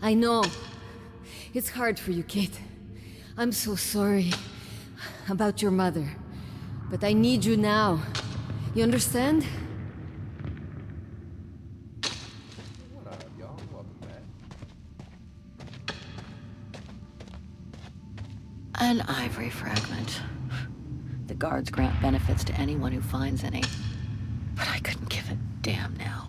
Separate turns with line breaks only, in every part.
I know. It's hard for you, Kate. I'm so sorry about your mother. But I need you now. You understand?
What up, y'all? Welcome back.
An ivory fragment. The guards grant benefits to anyone who finds any. But I couldn't give a damn now.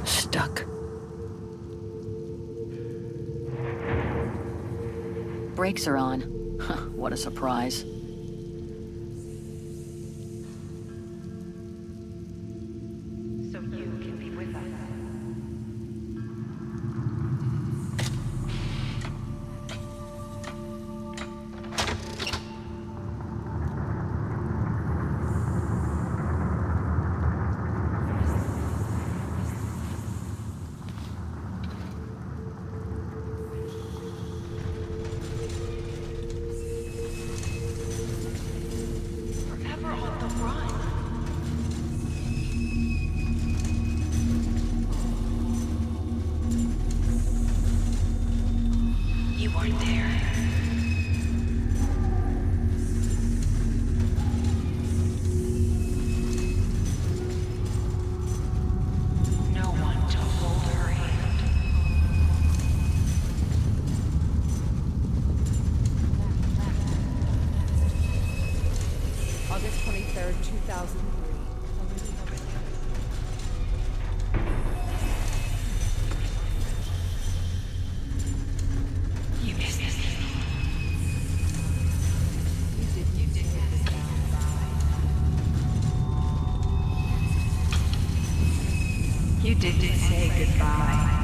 Stuck. Brakes are on. Huh, what a surprise.
So you can be with us. Forever on the run. You weren't there. No one to hold her hand.
August 23rd, 2003.
You missed this.
You did this.
You didn't say goodbye.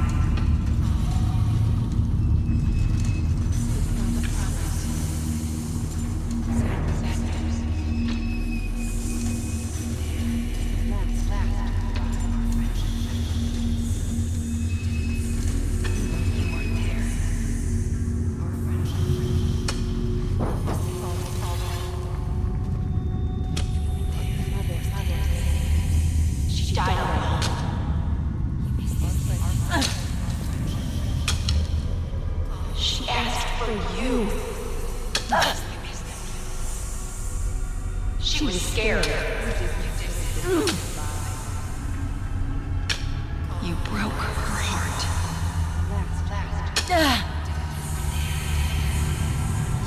You weren't there. She died alone. She asked for you. She was scared. You broke her heart.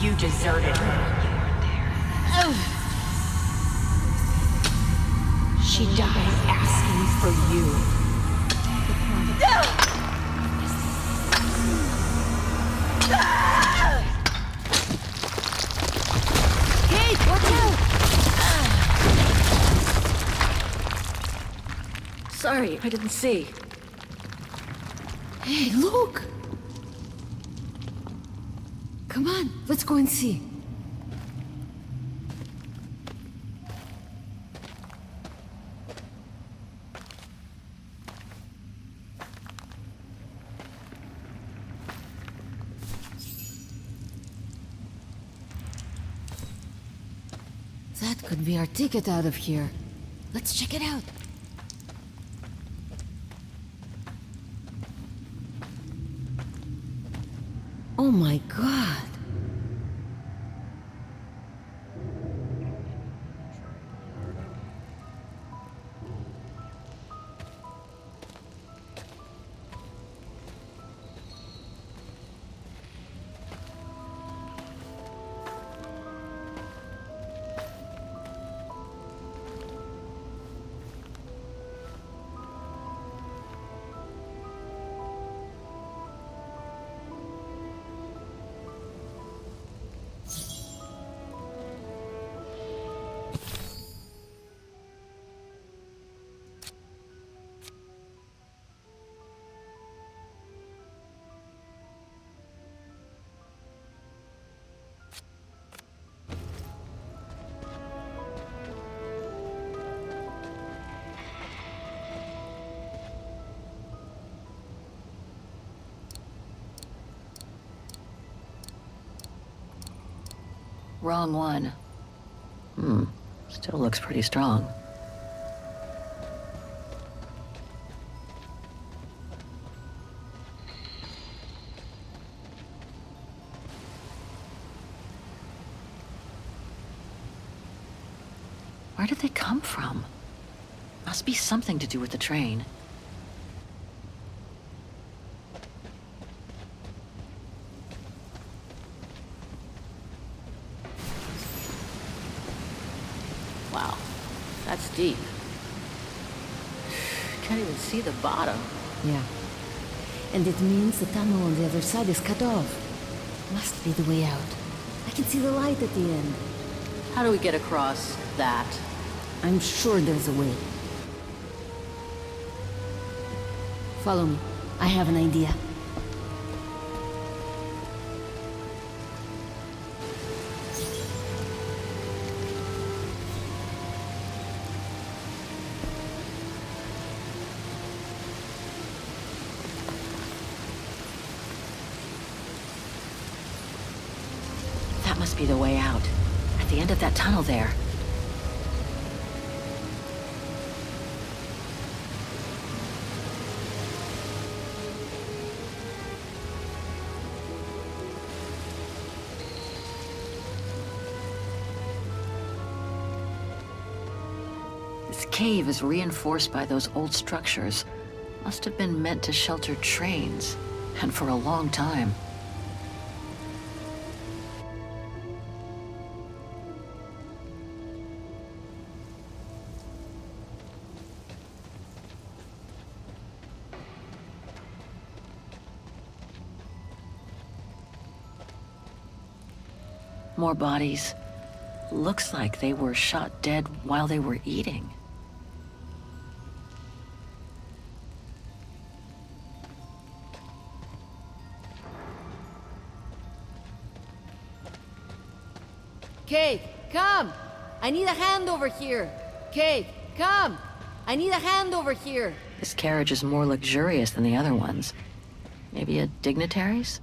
You deserted her. You weren't there. She died asking for you.
Kate, watch out!
Sorry, I didn't see.
Hey, look! Come on, let's go and see. That could be our ticket out of here. Let's check it out. Oh my God.
Wrong one. Still looks pretty strong. Where did they come from? Must be something to do with the train. Wow, that's deep. Can't even see the bottom.
Yeah. And it means the tunnel on the other side is cut off. Must be the way out. I can see the light at the end.
How do we get across that?
I'm sure there's a way. Follow me. I have an idea.
That must be the way out. At the end of that tunnel there. This cave is reinforced by those old structures. Must have been meant to shelter trains, and for a long time. More bodies. Looks like they were shot dead while they were eating.
Kate, come! I need a hand over here! Kate, come! I need a hand over here!
This carriage is more luxurious than the other ones. Maybe a dignitary's?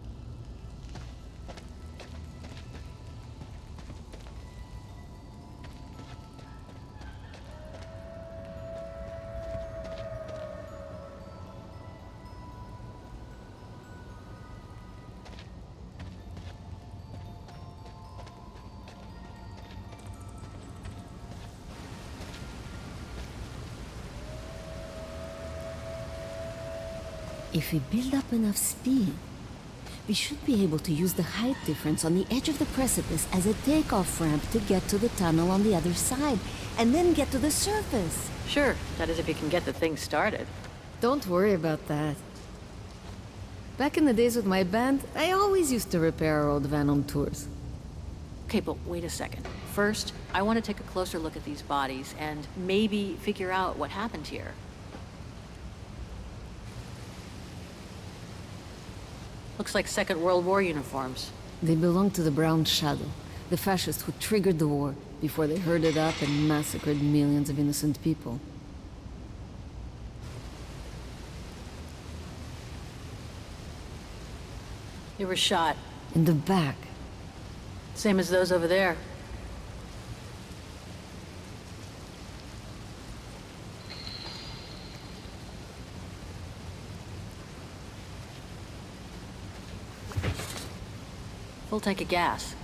If we build up enough speed, we should be able to use the height difference on the edge of the precipice as a takeoff ramp to get to the tunnel on the other side, and then get to the surface.
Sure, that is if you can get the thing started.
Don't worry about that. Back in the days with my band, I always used to repair our old van on tours.
Okay, but wait a second. First, I want to take a closer look at these bodies and maybe figure out what happened here. Looks like Second World War uniforms.
They belong to the Brown Shadow, the fascists who triggered the war before they herded up and massacred millions of innocent people.
They were shot.
In the back.
Same as those over there. Full tank of gas.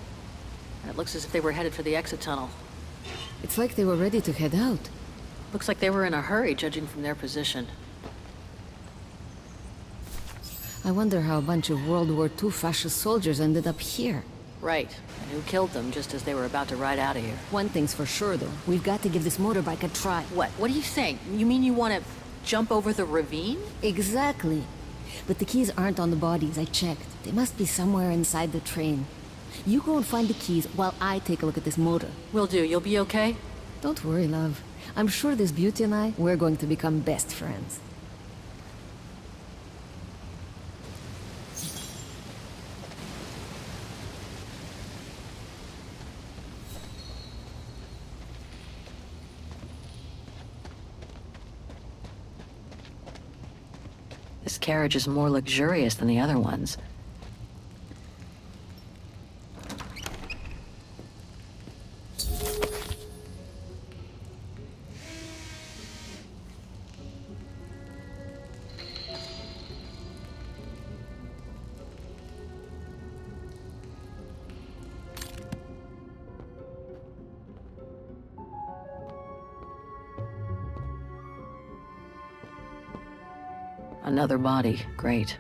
And it looks as if they were headed for the exit tunnel.
It's like they were ready to head out.
Looks like they were in a hurry, judging from their position.
I wonder how a bunch of World War II fascist soldiers ended up here.
Right. And who killed them just as they were about to ride out of here?
One thing's for sure, though. We've got to give this motorbike a try.
What? What are you saying? You mean you want to jump over the ravine?
Exactly. But the keys aren't on the bodies, I checked. They must be somewhere inside the train. You go and find the keys while I take a look at this motor.
Will do. You'll be okay?
Don't worry, love. I'm sure this beauty and I, we're going to become best friends.
This carriage is more luxurious than the other ones. Another body. Great.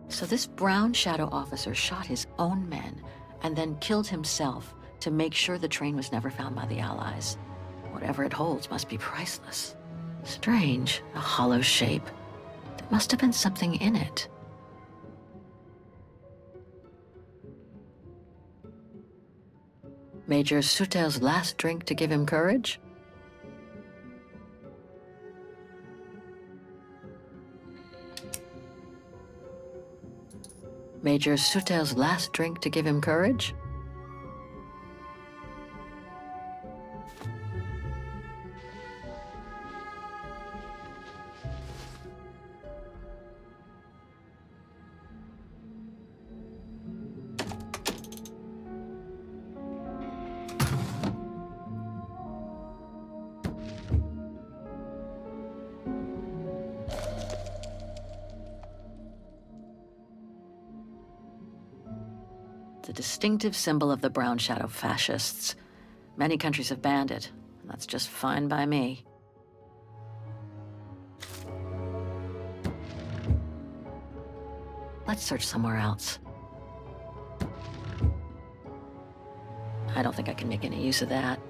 So this brown shadow officer shot his own men and then killed himself to make sure the train was never found by the Allies. Whatever it holds must be priceless. Strange, a hollow shape. There must have been something in it. Major Sutel's last drink to give him courage? Major Sutel's last drink to give him courage? The distinctive symbol of the brown shadow fascists. Many countries have banned it, and that's just fine by me. Let's search somewhere else. I don't think I can make any use of that.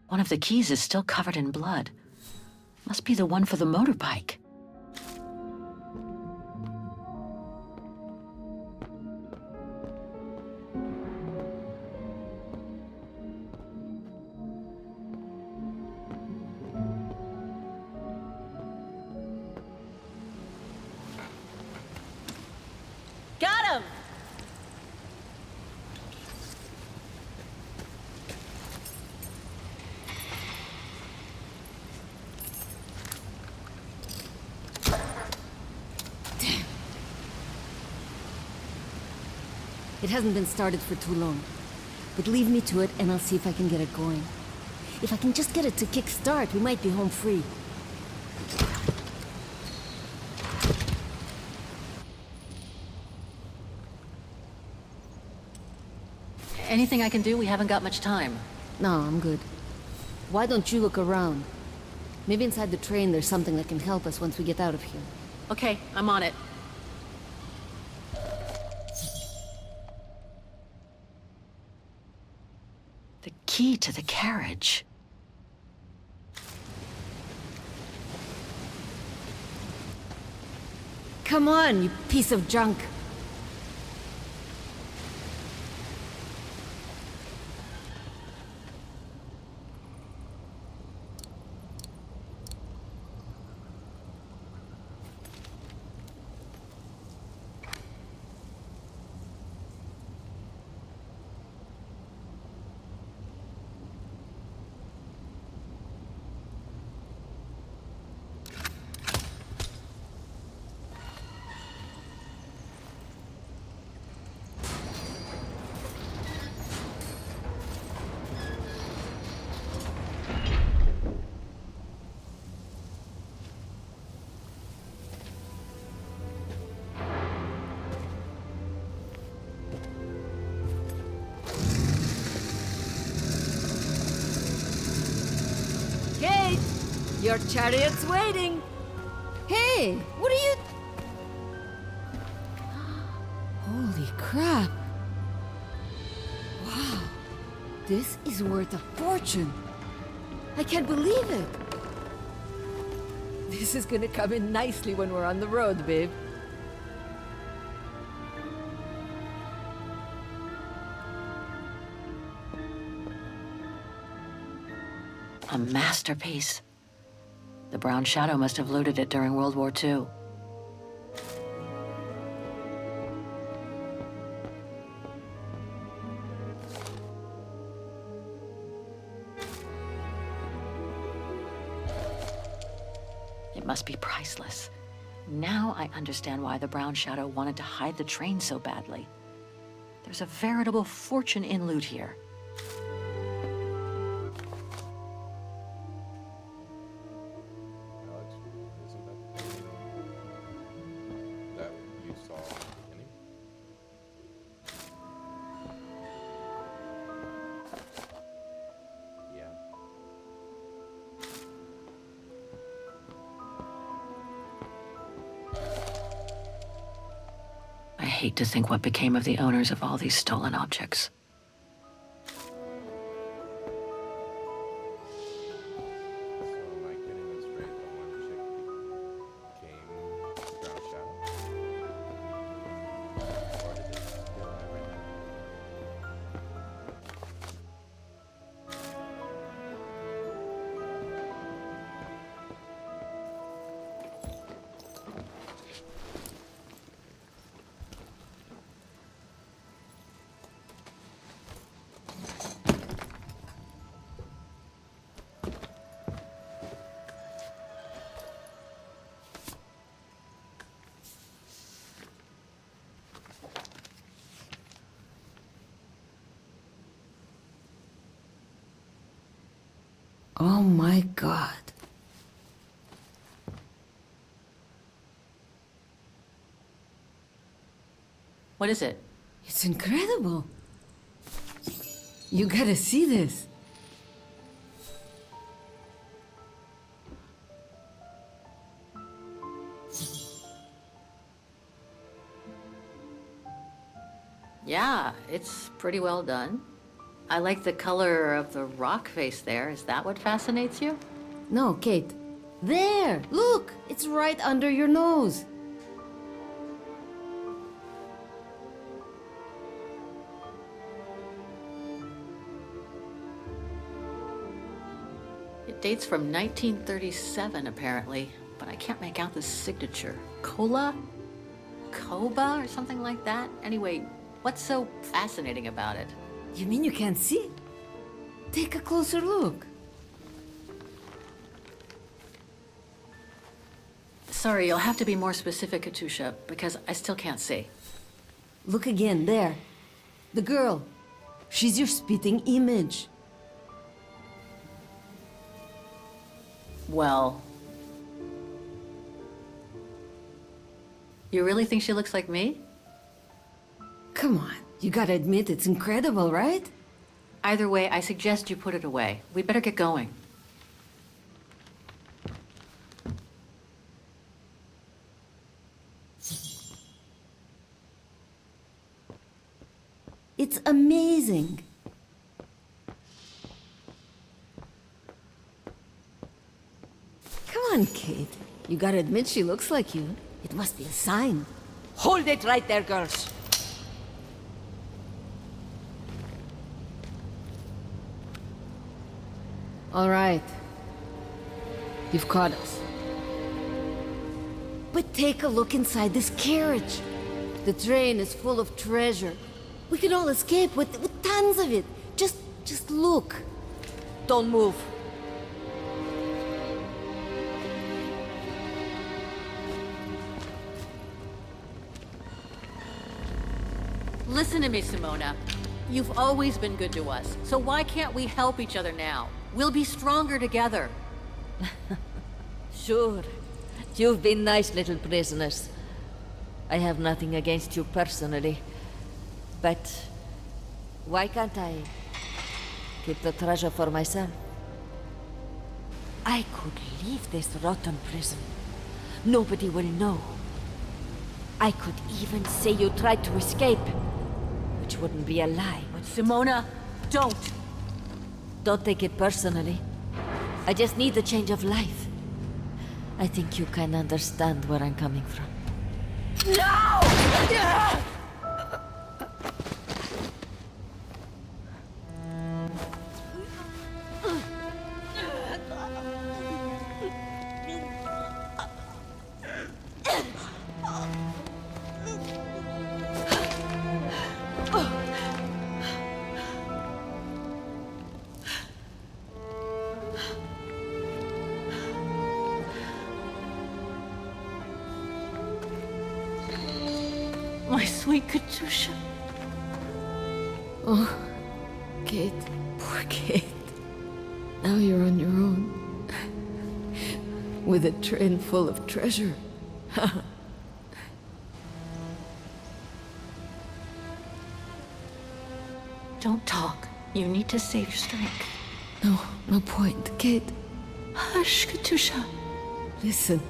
One of the keys is still covered in blood. Must be the one for the motorbike.
Got him! It hasn't been started for too long. But leave me to it and I'll see if I can get it going. If I can just get it to kick-start, we might be home free.
Anything I can do? We haven't got much time.
No, I'm good. Why don't you look around? Maybe inside the train there's something that can help us once we get out of here.
Okay, I'm on it. The key to the carriage.
Come on, you piece of junk! Your chariot's waiting! Hey, what are you... Holy crap! This is worth a fortune. I can't believe it. This is gonna come in nicely when we're on the road, babe.
A masterpiece. The Brown Shadow must have looted it during World War II. It must be priceless. Now I understand why the Brown Shadow wanted to hide the train so badly. There's a veritable fortune in loot here.
Alex, isn't that you saw at the beginning? Yeah.
I hate to think what became of the owners of all these stolen objects.
So am I getting this right? The one chick became Brown Shadow? Or did they steal everything?
Oh my God.
What is it?
It's incredible. You gotta see this.
Yeah, it's pretty well done. I like the color of the rock face there. Is that what fascinates you?
No, Kate. There! Look! It's right under your nose.
It dates from 1937, apparently, but I can't make out the signature. Cola? Koba or something like that? Anyway, what's so fascinating about it?
You mean you can't see? Take a closer look.
Sorry, you'll have to be more specific, Katusha, because I still can't see.
Look again, there. The girl. She's your spitting image.
Well... You really think she looks like me?
Come on, you gotta admit it's incredible, right?
Either way, I suggest you put it away. We'd better get going.
It's amazing. Come on, Kate. You gotta admit she looks like you. It must be a sign.
Hold it right there, girls.
All right. You've caught us. But take a look inside this carriage. The train is full of treasure. We can all escape with tons of it. Just look.
Don't move.
Listen to me, Simona. You've always been good to us, so why can't we help each other now? We'll be stronger together.
Sure. You've been nice little prisoners. I have nothing against you personally. But why can't I keep the treasure for myself? I could leave this rotten prison. Nobody will know. I could even say you tried to escape, which wouldn't be a lie.
But Simona, don't!
Don't take it personally. I just need a change of life. I think you can understand where I'm coming from.
My sweet Katusha.
Oh, Kate. Poor Kate. Now you're on your own. With a train full of treasure.
Don't talk. You need to save your strength.
No point, Kate.
Hush, Katusha.
Listen.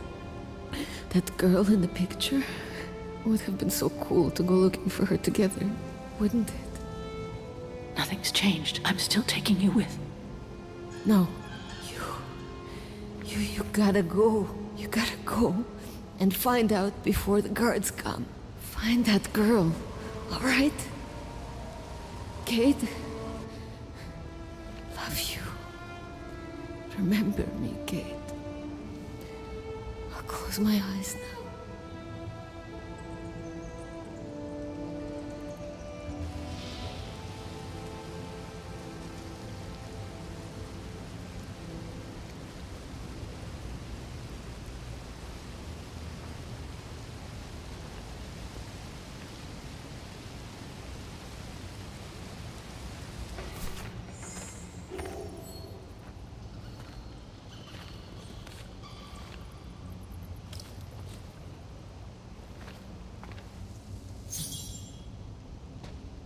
That girl in the picture would have been so cool to go looking for her together, wouldn't it?
Nothing's changed. I'm still taking you with.
No. You gotta go. You gotta go and find out before the guards come. Find that girl, all right? Kate? Love you. Remember me, Kate. I'll close my eyes now.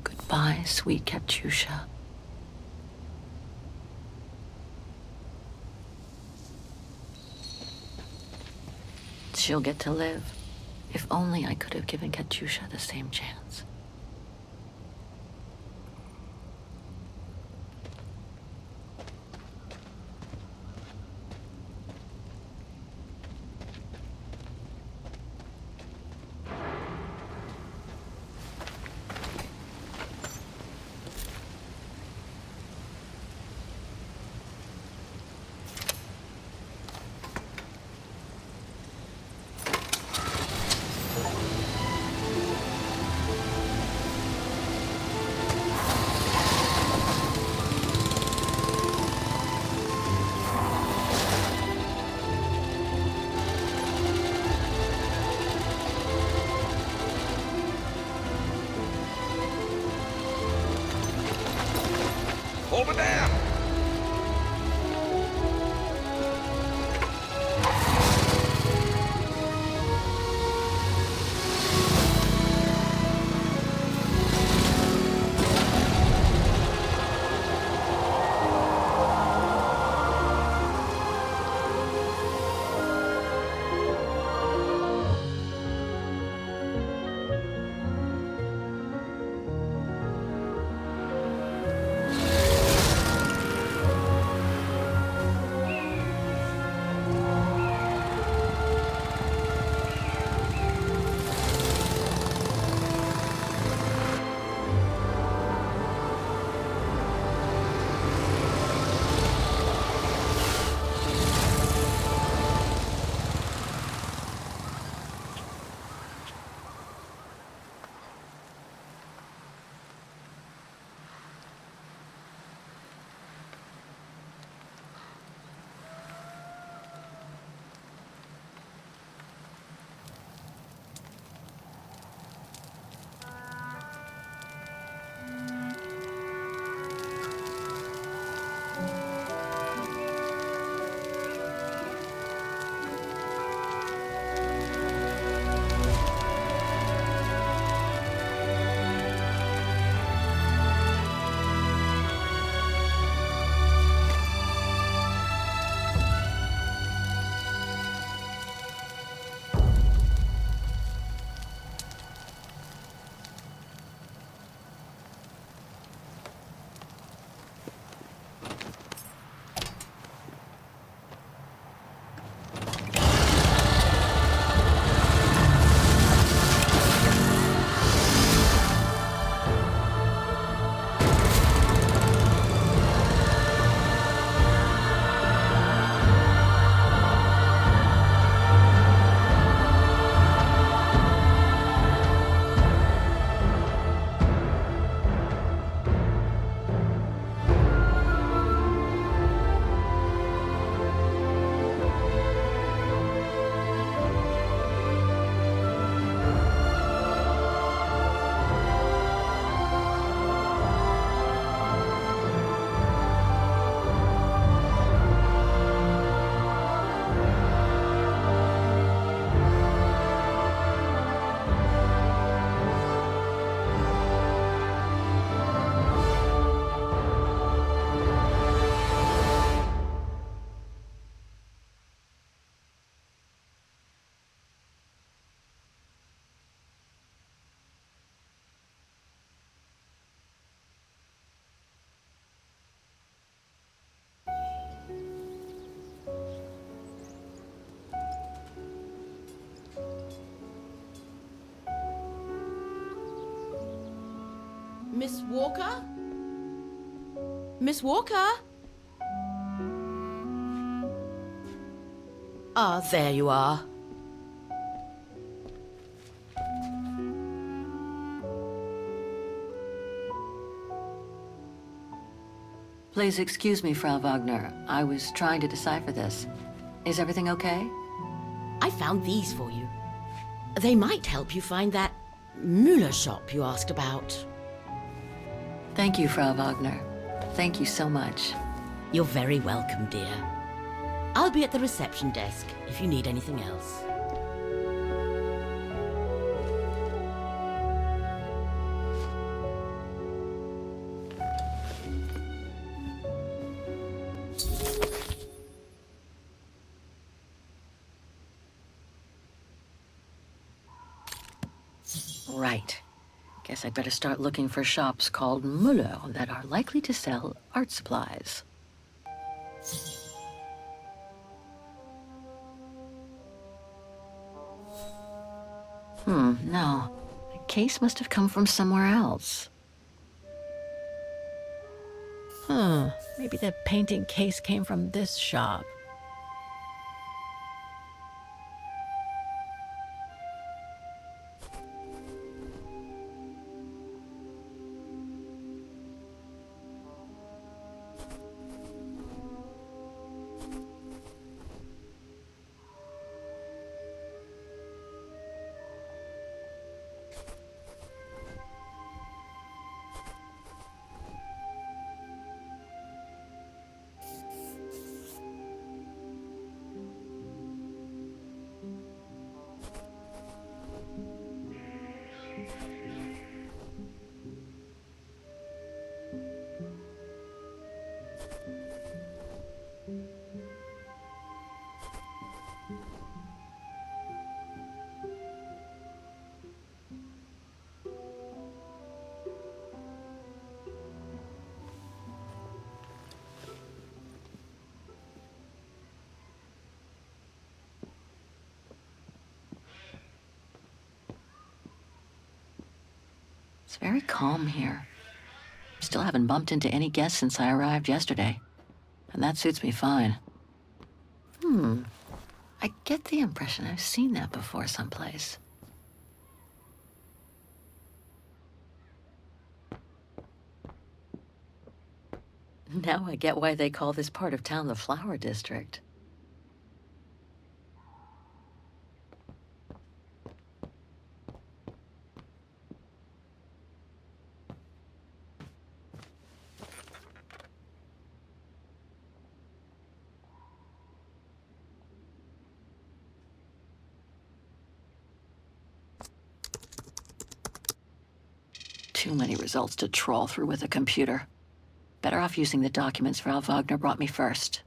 Goodbye, sweet Katusha. She'll get to live. If only I could have given Katusha the same chance.
Over there!
Miss Walker? Miss Walker? Ah, there you are.
Please excuse me, Frau Wagner. I was trying to decipher this. Is everything okay?
I found these for you. They might help you find that Müller shop you asked about.
Thank you, Frau Wagner. Thank you so much.
You're very welcome, dear. I'll be at the reception desk if you need anything else.
Right. Guess I'd better start looking for shops called Müller that are likely to sell art supplies. No. The case must have come from somewhere else. Maybe the painting case came from this shop. It's very calm here. Still haven't bumped into any guests since I arrived yesterday. And that suits me fine. I get the impression I've seen that before someplace. Now I get why they call this part of town the Flower District. Too many results to trawl through with a computer. Better off using the documents Frau Wagner brought me first.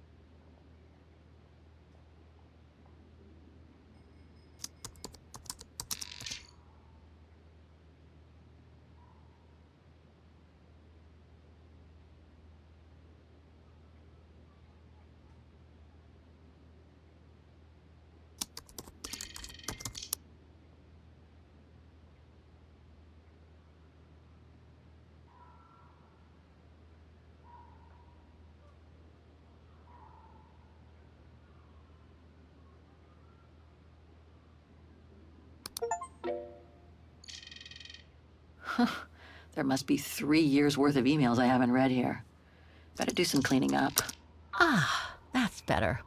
There must be 3 years' worth of emails I haven't read here. Better do some cleaning up. Ah, that's better.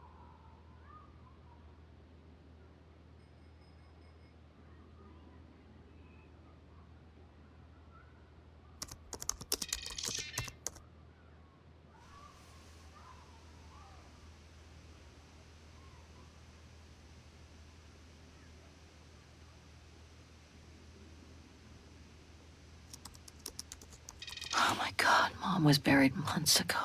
Oh my God, Mom was buried months ago.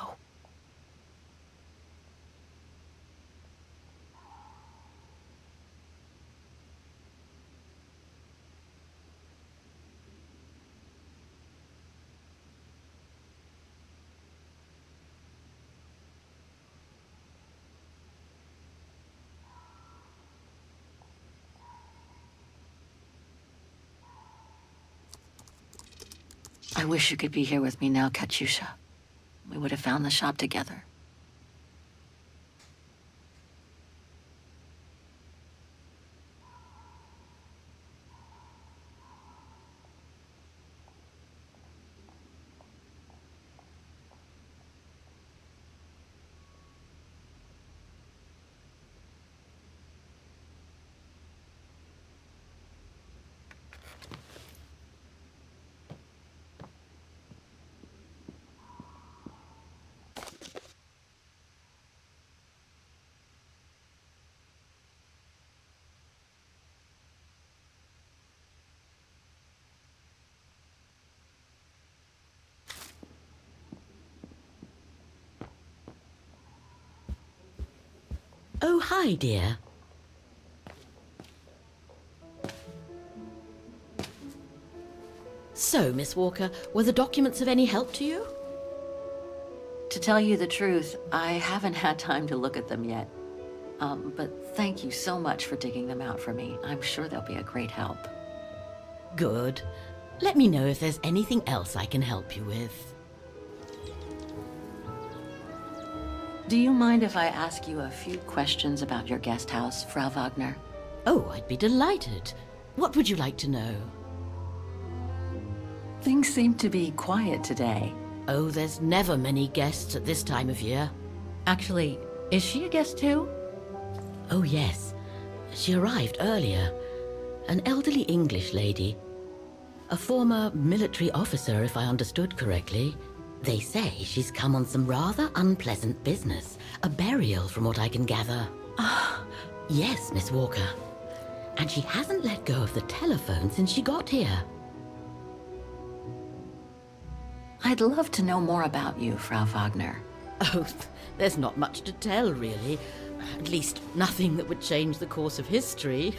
I wish you could be here with me now, Katyusha. We would have found the shop together.
Oh, hi, dear. So, Miss Walker, were the documents of any help to you?
To tell you the truth, I haven't had time to look at them yet. But thank you so much for digging them out for me. I'm sure they'll be a great help.
Good. Let me know if there's anything else I can help you with.
Do you mind if I ask you a few questions about your guest house, Frau Wagner?
Oh, I'd be delighted. What would you like to know?
Things seem to be quiet today.
Oh, there's never many guests at this time of year.
Actually, is she a guest too?
Oh, yes. She arrived earlier. An elderly English lady. A former military officer, if I understood correctly. They say she's come on some rather unpleasant business. A burial, from what I can gather. Yes, Miss Walker. And she hasn't let go of the telephone since she got here.
I'd love to know more about you, Frau Wagner.
Oh, there's not much to tell, really. At least nothing that would change the course of history.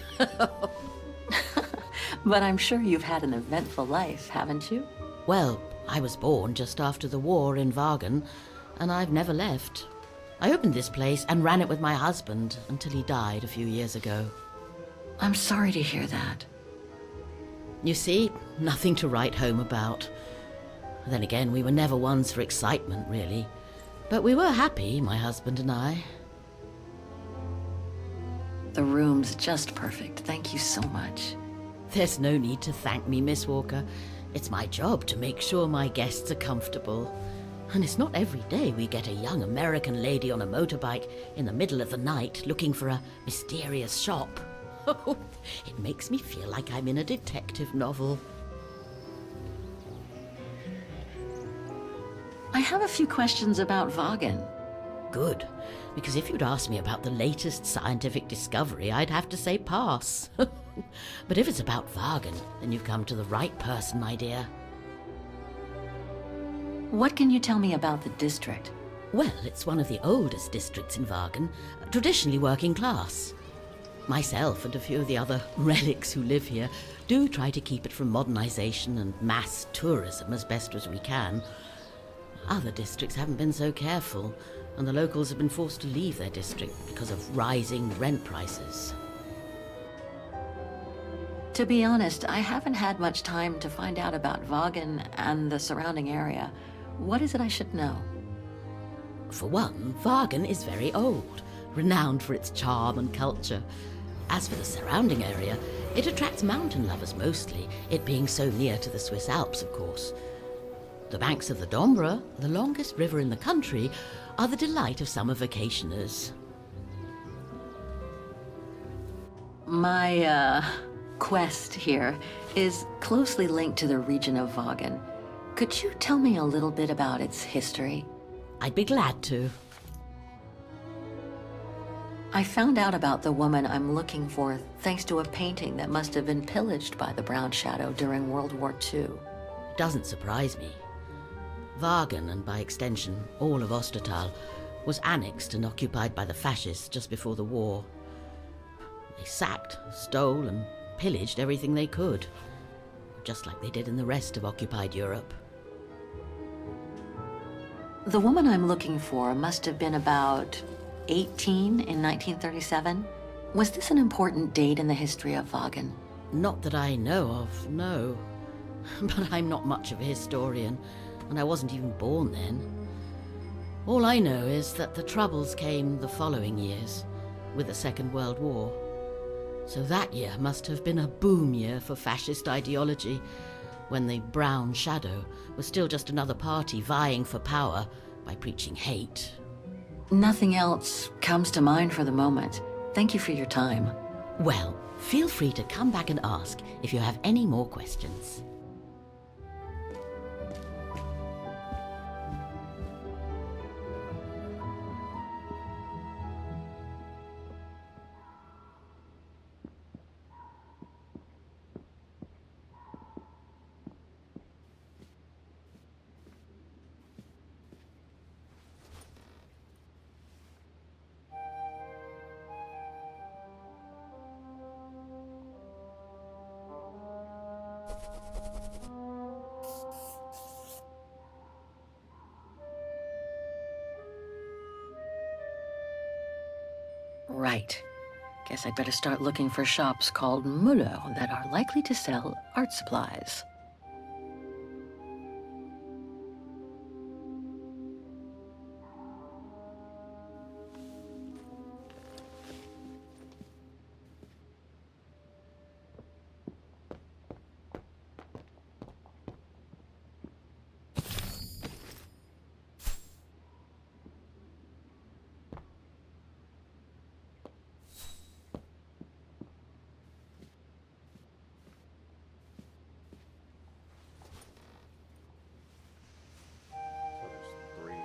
But I'm sure you've had an eventful life, haven't you?
Well, I was born just after the war in Wagen, and I've never left. I opened this place and ran it with my husband until he died a few years ago.
I'm sorry to hear that.
You see, nothing to write home about. Then again, we were never ones for excitement, really. But we were happy, my husband and I.
The room's just perfect. Thank you so much.
There's no need to thank me, Miss Walker. It's my job to make sure my guests are comfortable. And it's not every day we get a young American lady on a motorbike in the middle of the night looking for a mysterious shop. It makes me feel like I'm in a detective novel.
I have a few questions about Wagen.
Good, because if you'd asked me about the latest scientific discovery, I'd have to say pass. But if it's about Wagen, then you've come to the right person, my dear.
What can you tell me about the district?
Well, it's one of the oldest districts in Wagen, traditionally working class. Myself and a few of the other relics who live here do try to keep it from modernization and mass tourism as best as we can. Other districts haven't been so careful, and the locals have been forced to leave their district because of rising rent prices.
To be honest, I haven't had much time to find out about Wagen and the surrounding area. What is it I should know?
For one, Wagen is very old, renowned for its charm and culture. As for the surrounding area, it attracts mountain lovers mostly, it being so near to the Swiss Alps, of course. The banks of the Dombra, the longest river in the country, are the delight of summer vacationers.
My, quest here is closely linked to the region of Wagen. Could you tell me a little bit about its history?
I'd be glad to.
I found out about the woman I'm looking for thanks to a painting that must have been pillaged by the Brown Shadow during World War II.
It doesn't surprise me. Wagen, and by extension all of Ostertal, was annexed and occupied by the fascists just before the war. They sacked, stole, and pillaged everything they could, just like they did in the rest of occupied Europe.
The woman I'm looking for must have been about 18 in 1937. Was this an important date in the history of Wagen?
Not that I know of, no. But I'm not much of a historian, and I wasn't even born then. All I know is that the Troubles came the following years, with the Second World War. So that year must have been a boom year for fascist ideology, when the Brown Shadow was still just another party vying for power by preaching hate.
Nothing else comes to mind for the moment. Thank you for your time.
Well, feel free to come back and ask if you have any more questions.
Right. Guess I'd better start looking for shops called Muller that are likely to sell art supplies.
So there's three.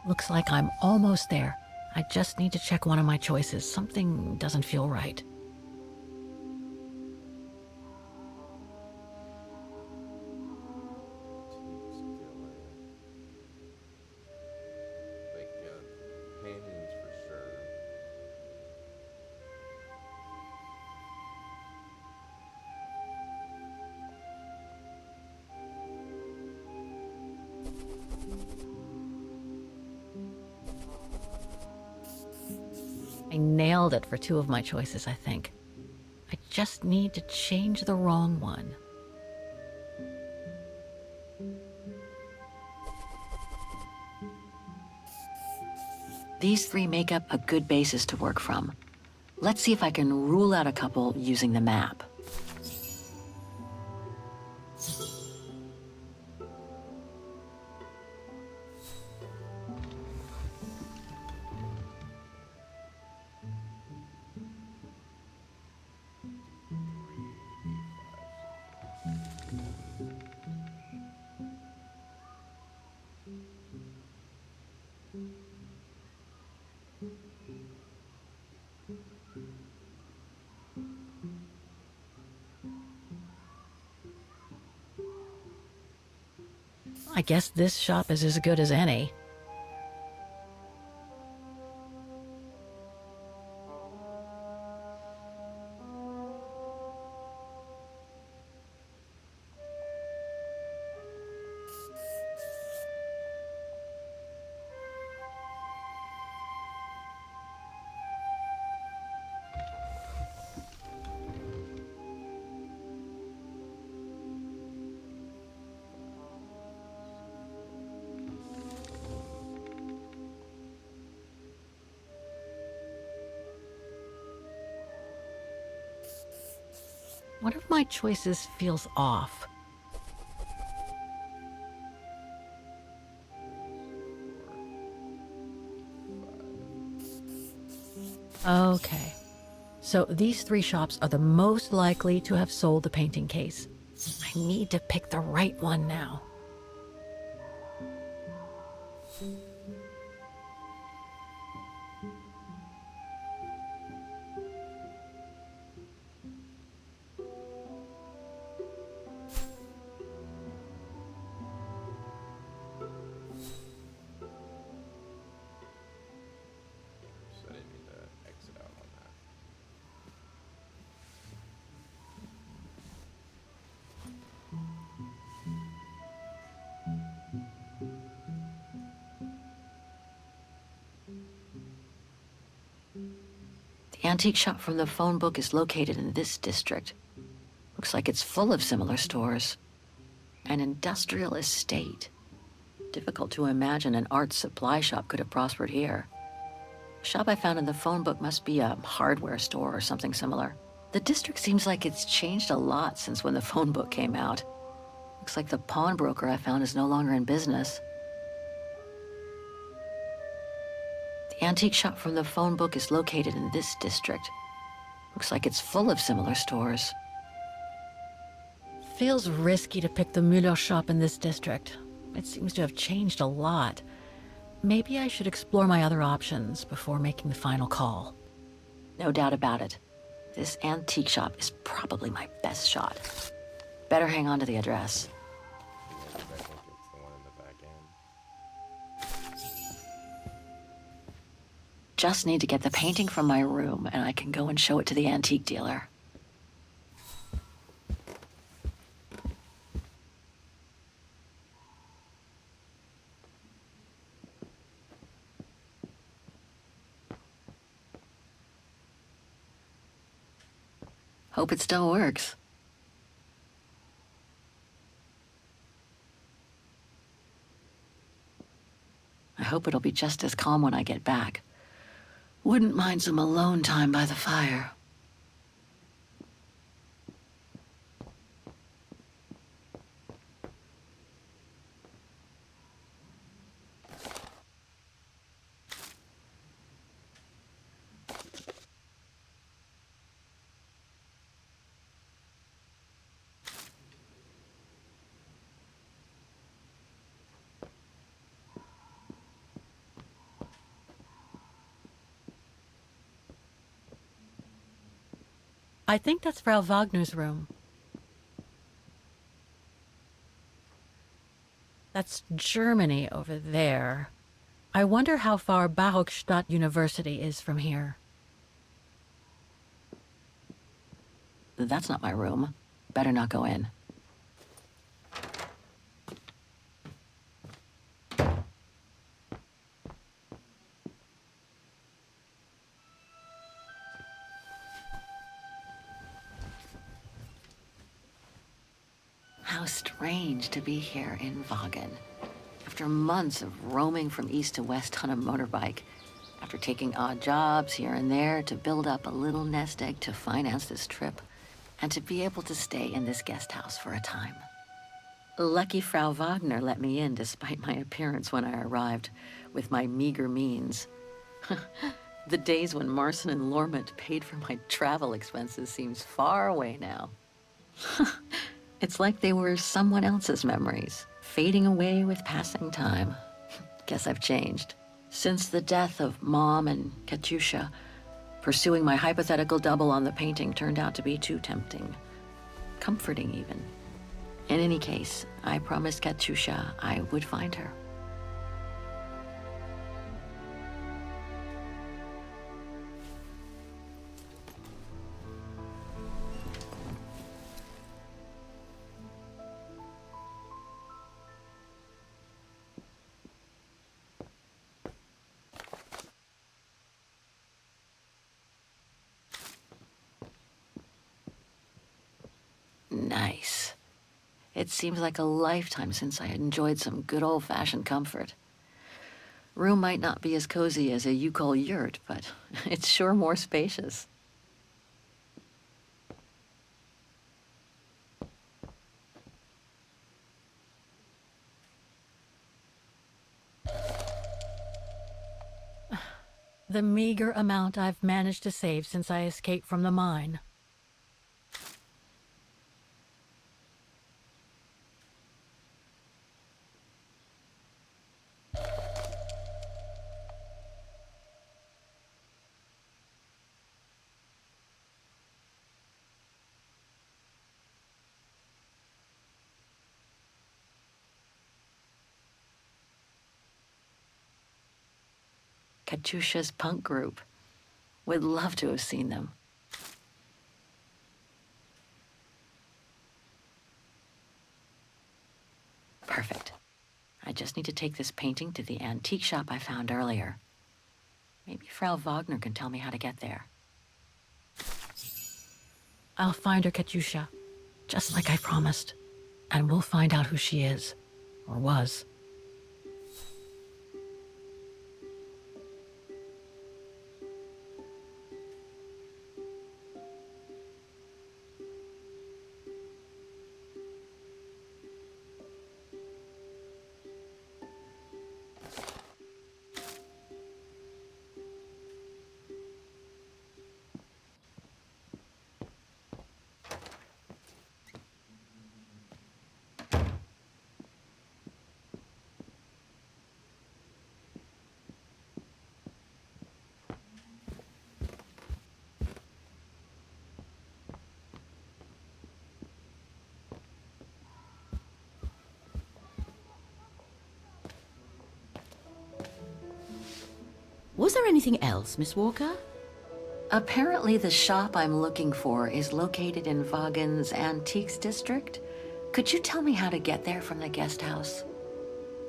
Looks like I'm almost there. I just need to check one of my choices. Something doesn't feel right.
Like, paintings for sure.
I nailed it for two of my choices, I think. I just need to change the wrong one. These three make up a good basis to work from. Let's see if I can rule out a couple using the map. I guess this shop is as good as any. One of my choices feels off. Okay. So these three shops are the most likely to have sold the painting case. I need to pick the right one now.
So I didn't mean to exit out on that.
The antique shop from the phone book is located in this district. Looks like it's full of similar stores. An industrial estate. Difficult to imagine an art supply shop could have prospered here. The shop I found in the phone book must be a hardware store or something similar. The district seems like it's changed a lot since when the phone book came out. Looks like the pawnbroker I found is no longer in business. The antique shop from the phone book is located in this district. Looks like it's full of similar stores.
Feels risky to pick the Müller shop in this district. It seems to have changed a lot. Maybe I should explore my other options before making the final call.
No doubt about it. This antique shop is probably my best shot. Better hang on to the address.
Yeah, I think it's the one in the back end.
Just need to get the painting from my room and I can go and show it to the antique dealer. Hope it still works. I hope it'll be just as calm when I get back. Wouldn't mind some alone time by the fire.
I think that's Frau Wagner's room. That's Germany over there. I wonder how far Barockstadt University is from here.
That's not my room. Better not go in. How strange to be here in Vagen. After months of roaming from east to west on a motorbike, after taking odd jobs here and there to build up a little nest egg to finance this trip, and to be able to stay in this guest house for a time. Lucky Frau Wagner let me in despite my appearance when I arrived, with my meager means. The days when Marson and Lormont paid for my travel expenses seems far away now. It's like they were someone else's memories, fading away with passing time. Guess I've changed. Since the death of Mom and Katusha, pursuing my hypothetical double on the painting turned out to be too tempting. Comforting, even. In any case, I promised Katusha I would find her. Nice. It seems like a lifetime since I enjoyed some good old-fashioned comfort. Room might not be as cozy as a you-call yurt, but it's sure more spacious.
The meager amount I've managed to save since I escaped from the mine.
Katusha's punk group. Would love to have seen them. Perfect. I just need to take this painting to the antique shop I found earlier. Maybe Frau Wagner can tell me how to get there.
I'll find her, Katyusha. Just like I promised. And we'll find out who she is. Or was.
Was there anything else, Miss Walker?
Apparently the shop I'm looking for is located in Vaughan's Antiques District. Could you tell me how to get there from the guest house?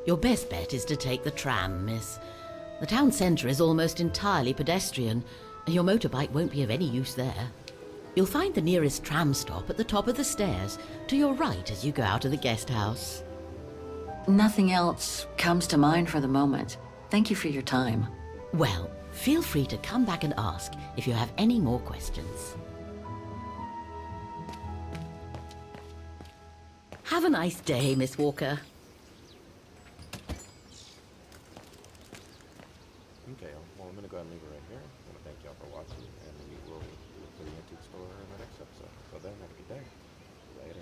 Your best bet is to take the tram, miss. The town centre is almost entirely pedestrian, and your motorbike won't be of any use there. You'll find the nearest tram stop at the top of the stairs, to your right as you go out of the guest house.
Nothing else comes to mind for the moment. Thank you for your time.
Well, feel free to come back and ask if you have any more questions. Have a nice day, Miss Walker.
Okay, well, I'm going to go ahead and leave it right here. I want to thank y'all for watching, and we will look for the antique store in the next episode. So then, have a good day. Later.